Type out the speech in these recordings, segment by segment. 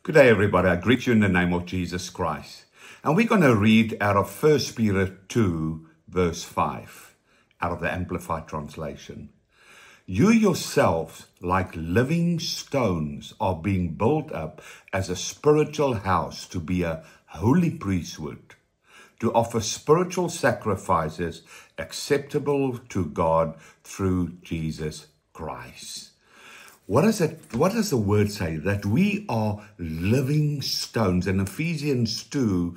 Good day, everybody. I greet you in the name of Jesus Christ. And we're going to read out of 1 Peter 2, verse 5, out of the Amplified Translation. You yourselves, like living stones, are being built up as a spiritual house to be a holy priesthood, to offer spiritual sacrifices acceptable to God through Jesus Christ. What does the word say? That we are living stones. In Ephesians 2,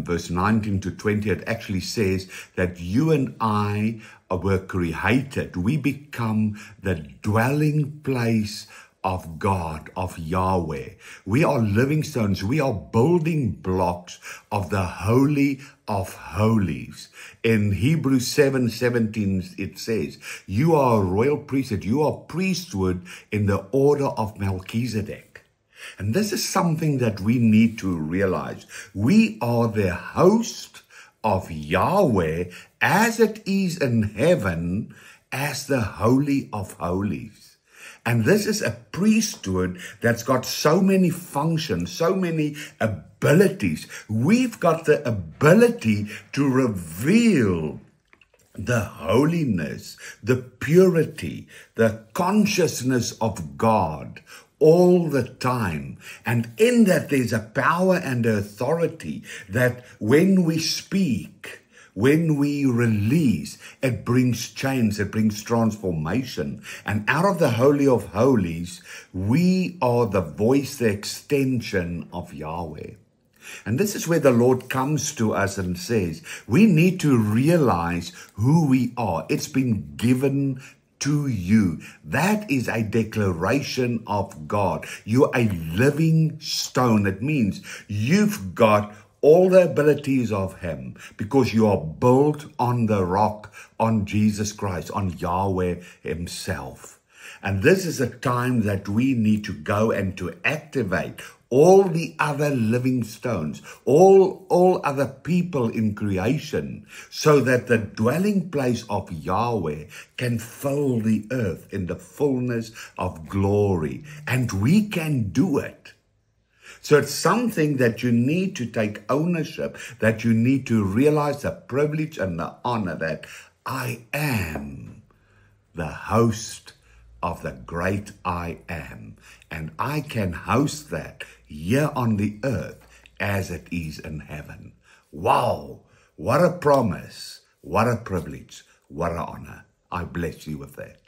verse 19 to 20, it actually says that you and I were created. We become the dwelling place of God, of Yahweh. We are living stones. We are building blocks of the Holy of Holies. In Hebrews 7:17, it says, you are a royal priesthood. You are priesthood in the order of Melchizedek. And this is something that we need to realize. We are the host of Yahweh as it is in heaven as the Holy of Holies. And this is a priesthood that's got so many functions, so many abilities. We've got the ability to reveal the holiness, the purity, the consciousness of God all the time. And in that there's a power and authority that when we speak, when we release, it brings change, it brings transformation. And out of the Holy of Holies, we are the voice, the extension of Yahweh. And this is where the Lord comes to us and says, we need to realize who we are. It's been given to you. That is a declaration of God. You're a living stone. It means you've got all the abilities of Him because you are built on the rock, on Jesus Christ, on Yahweh Himself. And this is a time that we need to go and to activate all the other living stones, all other people in creation, so that the dwelling place of Yahweh can fill the earth in the fullness of glory. And we can do it. So it's something that you need to take ownership, that you need to realize the privilege and the honor that I am the host of the great I am. And I can host that here on the earth as it is in heaven. Wow, what a promise, what a privilege, what an honor. I bless you with that.